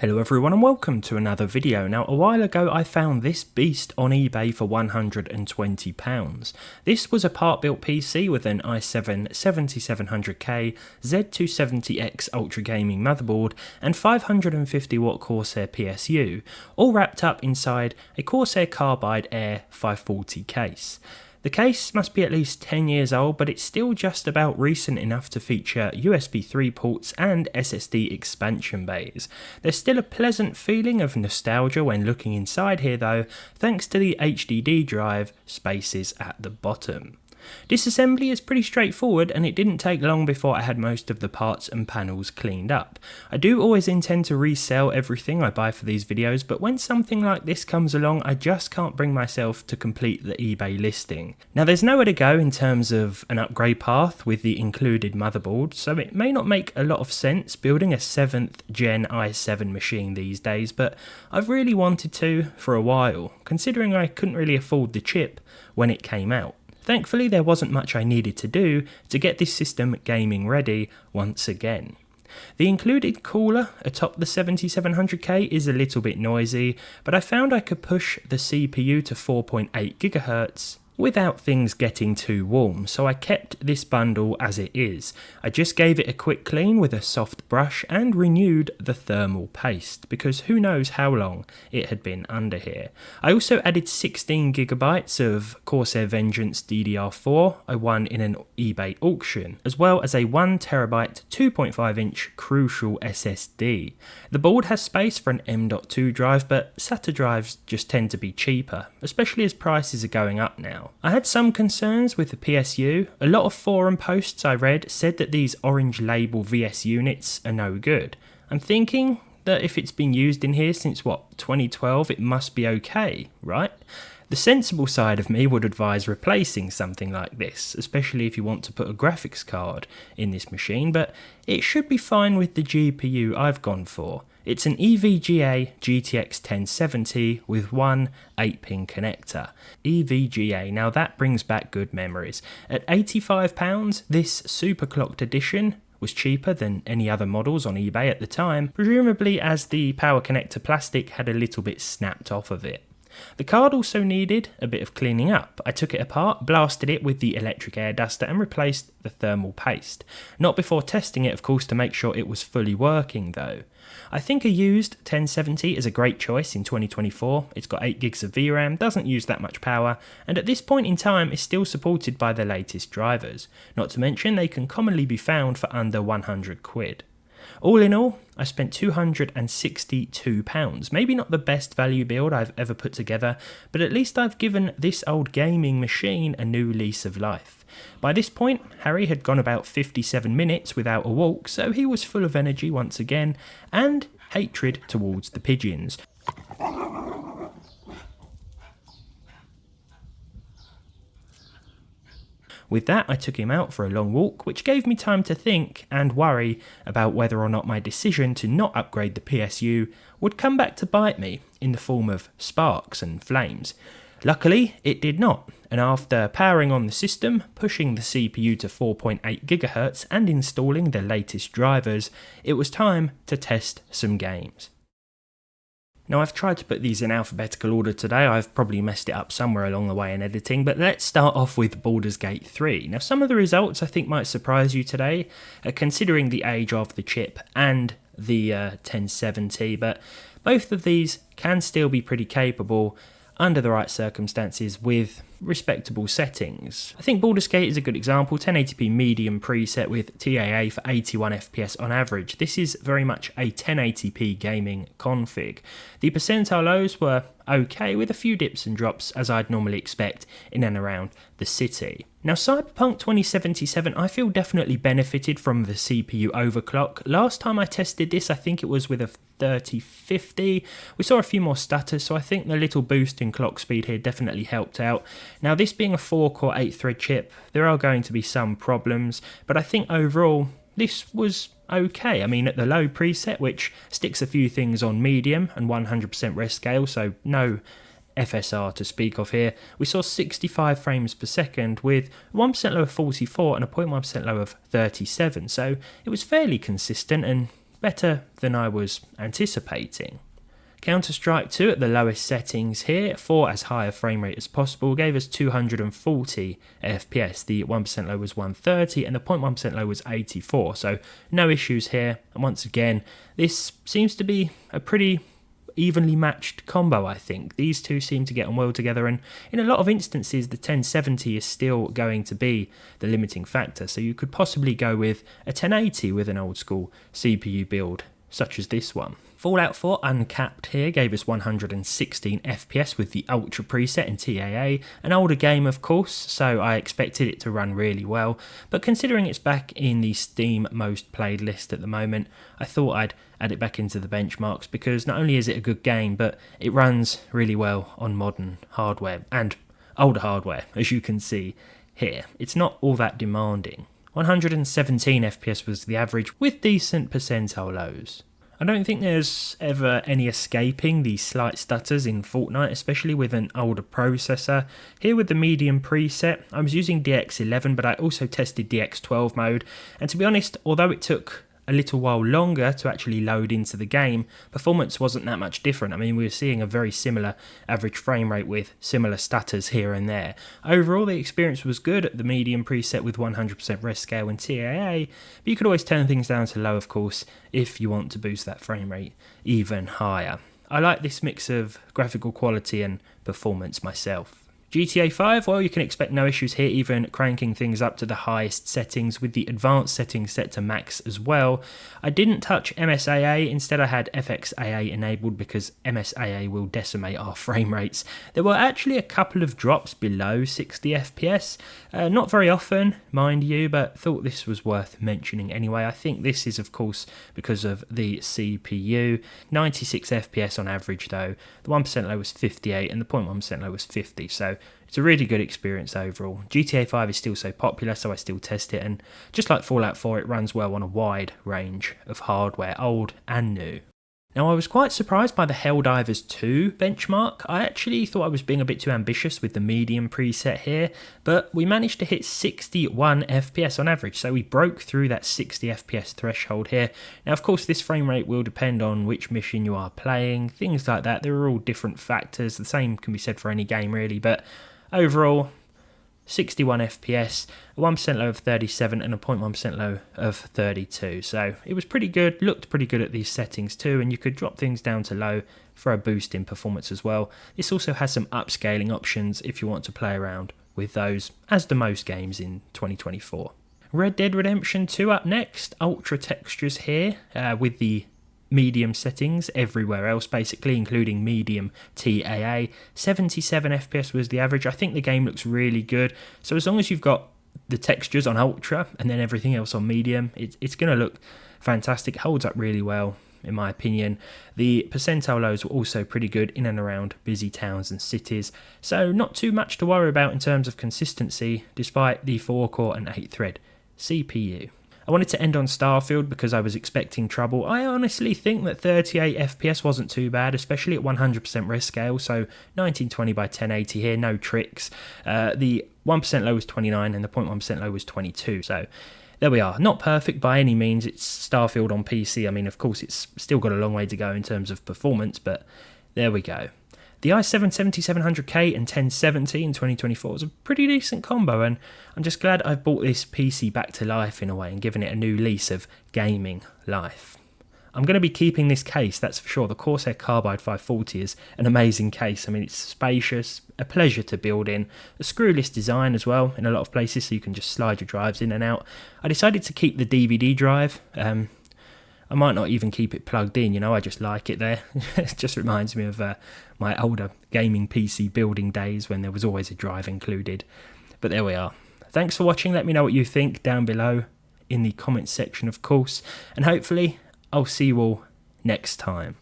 Hello everyone and welcome to another video. Now a while ago I found this beast on eBay for £120. This was a part-built PC with an i7 7700K, Z270X Ultra Gaming motherboard and 550 watt Corsair PSU, all wrapped up inside a Corsair Carbide Air 540 case. The case must be at least 10 years old, but it's still just about recent enough to feature USB 3 ports and SSD expansion bays. There's still a pleasant feeling of nostalgia when looking inside here though, thanks to the HDD drive spaces at the bottom. Disassembly is pretty straightforward and it didn't take long before I had most of the parts and panels cleaned up. I do always intend to resell everything I buy for these videos, but when something like this comes along I just can't bring myself to complete the eBay listing. Now there's nowhere to go in terms of an upgrade path with the included motherboard, so it may not make a lot of sense building a 7th gen i7 machine these days, but I've really wanted to for a while, considering I couldn't really afford the chip when it came out. Thankfully there wasn't much I needed to do to get this system gaming ready once again. The included cooler atop the 7700K is a little bit noisy, but I found I could push the CPU to 4.8 GHz without things getting too warm, so I kept this bundle as it is. I just gave it a quick clean with a soft brush and renewed the thermal paste, because who knows how long it had been under here. I also added 16GB of Corsair Vengeance DDR4 I won in an eBay auction, as well as a 1TB 2.5 inch Crucial SSD. The board has space for an M.2 drive, but SATA drives just tend to be cheaper, especially as prices are going up now. I had some concerns with the PSU. A lot of forum posts I read said that these orange label VS units are no good. I'm thinking that if it's been used in here since 2012, it must be okay, right? The sensible side of me would advise replacing something like this, especially if you want to put a graphics card in this machine, but it should be fine with the GPU I've gone for. It's an EVGA GTX 1070 with one 8-pin connector. EVGA, now that brings back good memories. At £85, this superclocked edition was cheaper than any other models on eBay at the time, presumably as the power connector plastic had a little bit snapped off of it. The card also needed a bit of cleaning up. I took it apart, blasted it with the electric air duster and replaced the thermal paste. Not before testing it of course to make sure it was fully working though. I think a used 1070 is a great choice in 2024. It's got 8GB of VRAM, doesn't use that much power, and at this point in time is still supported by the latest drivers. Not to mention they can commonly be found for under £100. All in all, I spent £262, maybe not the best value build I've ever put together, but at least I've given this old gaming machine a new lease of life. By this point, Harry had gone about 57 minutes without a walk, so he was full of energy once again, and hatred towards the pigeons. With that, I took him out for a long walk, which gave me time to think and worry about whether or not my decision to not upgrade the PSU would come back to bite me in the form of sparks and flames. Luckily, it did not, and after powering on the system, pushing the CPU to 4.8 GHz and installing the latest drivers, it was time to test some games. Now I've tried to put these in alphabetical order today, I've probably messed it up somewhere along the way in editing, but let's start off with Baldur's Gate 3. Now some of the results I think might surprise you today, considering the age of the chip and the 1070, but both of these can still be pretty capable under the right circumstances with respectable settings. I think Baldur's Gate is a good example, 1080p medium preset with TAA for 81 FPS on average. This is very much a 1080p gaming config. The percentile lows were okay with a few dips and drops as I'd normally expect in and around the city. Now Cyberpunk 2077 I feel definitely benefited from the CPU overclock. Last time I tested this I think it was with a 3050. We saw a few more stutters, so I think the little boost in clock speed here definitely helped out. Now this being a 4-core 8-thread chip, there are going to be some problems, but I think overall this was okay. I mean, at the low preset, which sticks a few things on medium and 100% rest scale, so no FSR to speak of here, we saw 65 frames per second with 1% low of 44 and a 0.1% low of 37, so it was fairly consistent and better than I was anticipating. Counter-Strike 2 at the lowest settings here, for as high a frame rate as possible, gave us 240 FPS. The 1% low was 130 and the 0.1% low was 84, so no issues here. And once again, this seems to be a pretty evenly matched combo, I think. These two seem to get on well together, and in a lot of instances the 1070 is still going to be the limiting factor, so you could possibly go with a 1080 with an old school CPU build such as this one. Fallout 4 Uncapped here gave us 116 FPS with the Ultra preset in TAA, an older game of course, so I expected it to run really well, but considering it's back in the Steam most played list at the moment, I thought I'd add it back into the benchmarks because not only is it a good game, but it runs really well on modern hardware and older hardware, as you can see here. It's not all that demanding. 117 FPS was the average with decent percentile lows. I don't think there's ever any escaping the slight stutters in Fortnite, especially with an older processor. Here with the medium preset, I was using DX11, but I also tested DX12 mode, and to be honest, although it took a little while longer to actually load into the game, performance wasn't that much different. I mean, we were seeing a very similar average frame rate with similar stutters here and there. Overall, the experience was good at the medium preset with 100% res scale and TAA, but you could always turn things down to low, of course, if you want to boost that frame rate even higher. I like this mix of graphical quality and performance myself. GTA 5, well, you can expect no issues here, even cranking things up to the highest settings with the advanced settings set to max as well. I didn't touch MSAA, instead I had FXAA enabled because MSAA will decimate our frame rates. There were actually a couple of drops below 60 FPS, not very often, mind you, but thought this was worth mentioning anyway. I think this is of course because of the CPU. 96 FPS on average though, the 1% low was 58 and the 0.1% low was 50, so it's a really good experience overall. GTA 5 is still so popular, so I still test it, and just like Fallout 4, it runs well on a wide range of hardware, old and new. Now, I was quite surprised by the Helldivers 2 benchmark. I actually thought I was being a bit too ambitious with the medium preset here, but we managed to hit 61 FPS on average, so we broke through that 60 FPS threshold here. Now, of course, this frame rate will depend on which mission you are playing, things like that. There are all different factors. The same can be said for any game, really, but overall, 61 FPS, a 1% low of 37 and a 0.1% low of 32. So it was pretty good, looked pretty good at these settings too, and you could drop things down to low for a boost in performance as well. This also has some upscaling options if you want to play around with those, as do most games in 2024. Red Dead Redemption 2 up next, ultra textures here with the medium settings everywhere else basically, including medium TAA. 77 FPS was the average. I think the game looks really good, so as long as you've got the textures on ultra and then everything else on medium, it's going to look fantastic. It holds up really well in my opinion. The percentile lows were also pretty good in and around busy towns and cities, so not too much to worry about in terms of consistency despite the 4-core and 8-thread CPU. I wanted to end on Starfield because I was expecting trouble. I honestly think that 38 FPS wasn't too bad, especially at 100% res scale, so 1920 by 1080 here, no tricks. The 1% low was 29 and the 0.1% low was 22, so there we are. Not perfect by any means, it's Starfield on PC. I mean, of course, it's still got a long way to go in terms of performance, but there we go. The i7 7700K and 1070 in 2024 was a pretty decent combo, and I'm just glad I've brought this PC back to life in a way and given it a new lease of gaming life. I'm going to be keeping this case, that's for sure. The Corsair Carbide 540 is an amazing case. I mean, it's spacious, a pleasure to build in, a screwless design as well in a lot of places, so you can just slide your drives in and out. I decided to keep the DVD drive. I might not even keep it plugged in, I just like it there. It just reminds me of my older gaming PC building days when there was always a drive included. But there we are. Thanks for watching. Let me know what you think down below in the comments section, of course. And hopefully I'll see you all next time.